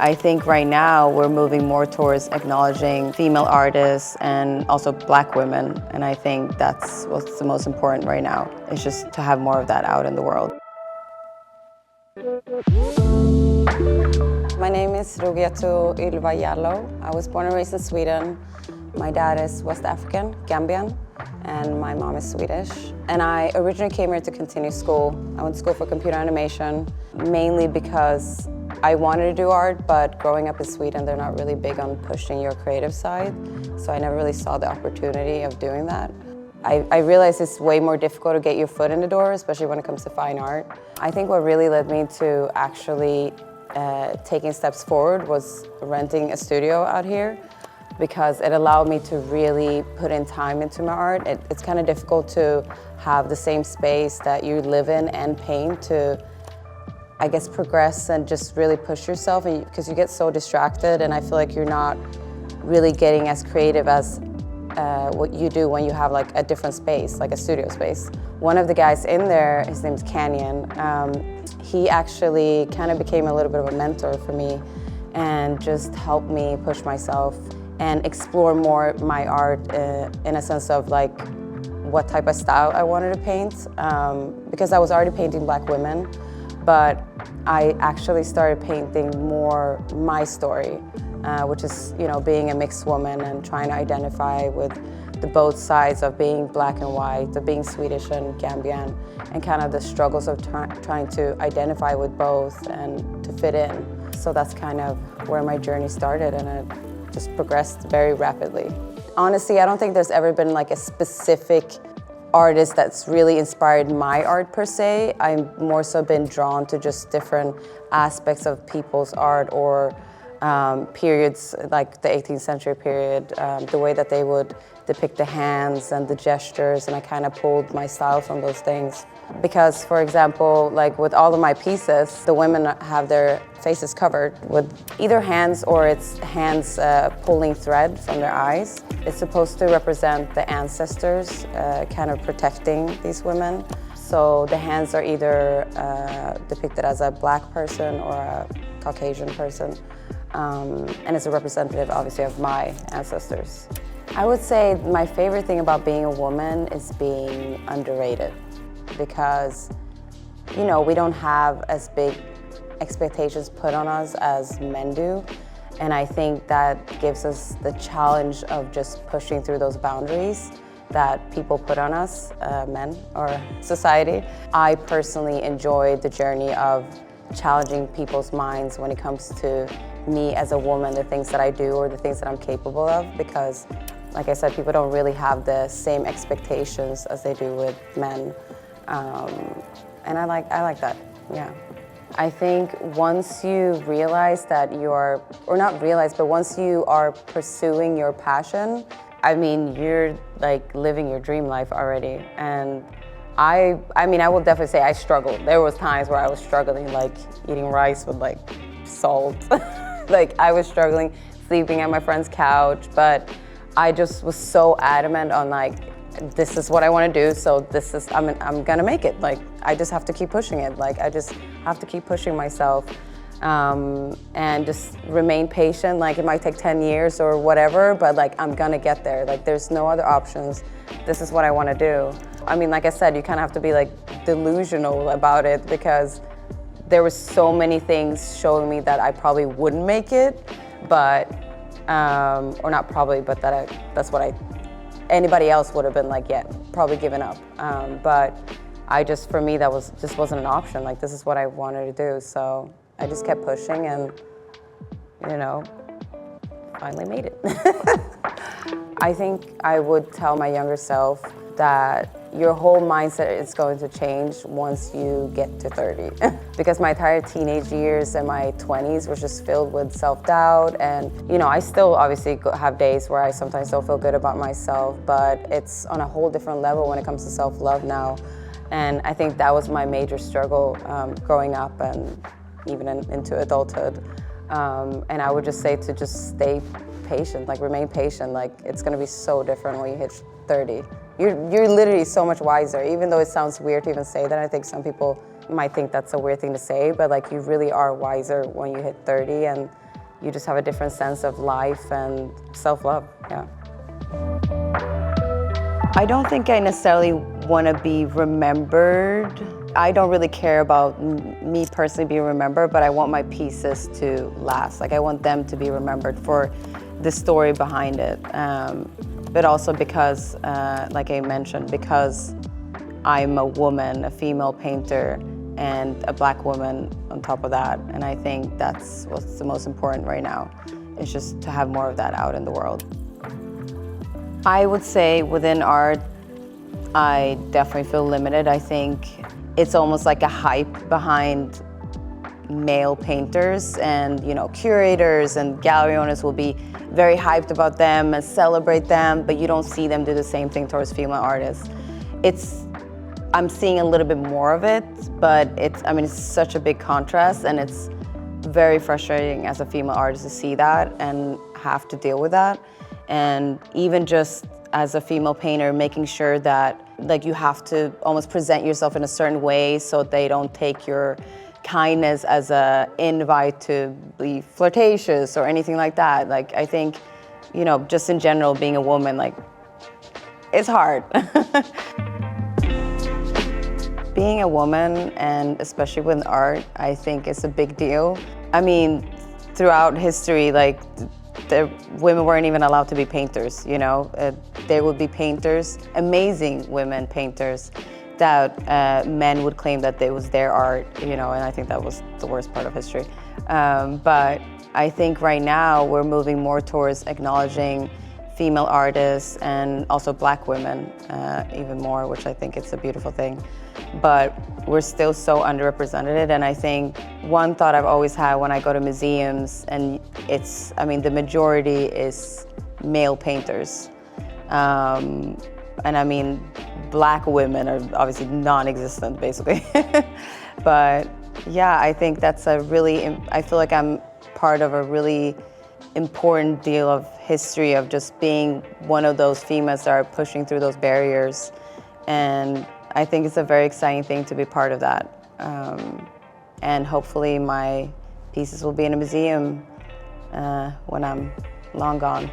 I think right now we're moving more towards acknowledging female artists and also Black women, and I think that's what's the most important right now, is just to have more of that out in the world. My name is Rugiyatou Ylva Jallow. I was born and raised in Sweden. My dad is West African, Gambian, and my mom is Swedish. And I originally came here to continue school. I went to school for computer animation, mainly because I wanted to do art, but growing up in Sweden, they're not really big on pushing your creative side, so I never really saw the opportunity of doing that. I realized it's way more difficult to get your foot in the door, especially when it comes to fine art. I think what really led me to actually taking steps forward was renting a studio out here, because it allowed me to really put in time into my art. It's kind of difficult to have the same space that you live in and paint to, I guess, progress and just really push yourself, because you get so distracted, and I feel like you're not really getting as creative as what you do when you have like a different space, like a studio space. One of the guys in there, his name's Kanye, he actually kind of became a little bit of a mentor for me and just helped me push myself and explore more my art in a sense of like what type of style I wanted to paint, because I was already painting Black women, but I actually started painting more my story, which is, you know, being a mixed woman and trying to identify with the both sides of being Black and white, of being Swedish and Gambian, and kind of the struggles of trying to identify with both and to fit in. So that's kind of where my journey started, and it just progressed very rapidly. Honestly, I don't think there's ever been like a specific artist that's really inspired my art per se. I've more so been drawn to just different aspects of people's art, or periods like the 18th century period, the way that they would depict the hands and the gestures, and I kind of pulled my style from those things. Because, for example, like with all of my pieces, the women have their faces covered with either hands, or it's hands pulling thread from their eyes. It's supposed to represent the ancestors kind of protecting these women. So the hands are either depicted as a Black person or a Caucasian person. And it's a representative, obviously, of my ancestors. I would say my favorite thing about being a woman is being underrated, because, you know, we don't have as big expectations put on us as men do. And I think that gives us the challenge of just pushing through those boundaries that people put on us, men or society. I personally enjoy the journey of challenging people's minds when it comes to me as a woman, the things that I do or the things that I'm capable of, because, like I said, people don't really have the same expectations as they do with men. And I like that, yeah. I think once you realize that you're, or not realize, but once you are pursuing your passion, I mean, you're like living your dream life already. And I mean, I will definitely say I struggled. There was times where I was struggling, like eating rice with like salt. Like I was struggling sleeping at my friend's couch, but I just was so adamant on like, this is what I want to do, so this is, I'm gonna make it. Like, I just have to keep pushing it. Like, I just have to keep pushing myself and just remain patient. Like, it might take 10 years or whatever, but like, I'm gonna get there. Like, there's no other options. This is what I want to do. I mean, like I said, you kind of have to be like delusional about it, because there were so many things showing me that I probably wouldn't make it, but, or not probably, but that's what anybody else would have been like, yeah, probably given up. But I just, for me, that just wasn't an option. Like, this is what I wanted to do. So I just kept pushing and, you know, finally made it. I think I would tell my younger self that your whole mindset is going to change once you get to 30. Because my entire teenage years and my 20s was just filled with self-doubt, and you know, I still obviously have days where I sometimes don't feel good about myself, but it's on a whole different level when it comes to self-love now. And I think that was my major struggle growing up and even into adulthood. And I would just say to just stay patient, like remain patient. Like, it's gonna be so different when you hit 30. You're literally so much wiser, even though it sounds weird to even say that. I think some people might think that's a weird thing to say, but like, you really are wiser when you hit 30, and you just have a different sense of life and self-love, yeah. I don't think I necessarily want to be remembered. I don't really care about me personally being remembered, but I want my pieces to last. Like I want them to be remembered for the story behind it. But also because, like I mentioned, because I'm a woman, a female painter, and a Black woman on top of that. And I think that's what's the most important right now, is just to have more of that out in the world. I would say within art, I definitely feel limited. I think it's almost like a hype behind male painters, and curators and gallery owners will be very hyped about them and celebrate them, but you don't see them do the same thing towards female artists. I'm seeing a little bit more of it, but it's such a big contrast, and it's very frustrating as a female artist to see that and have to deal with that. And even just as a female painter, making sure that you have to almost present yourself in a certain way so they don't take your kindness as an invite to be flirtatious or anything like that. I think, just in general, being a woman, it's hard. Being a woman, and especially with art, I think it's a big deal. Throughout history, the women weren't even allowed to be painters, There would be painters, amazing women painters, that men would claim that it was their art, and I think that was the worst part of history. But I think right now we're moving more towards acknowledging female artists and also Black women even more, which I think it's a beautiful thing. But we're still so underrepresented, and I think one thought I've always had when I go to museums, and the majority is male painters. And Black women are obviously non-existent, basically. But yeah, I think that's I feel like I'm part of a really important deal of history of just being one of those females that are pushing through those barriers. And I think it's a very exciting thing to be part of that. And hopefully my pieces will be in a museum when I'm long gone.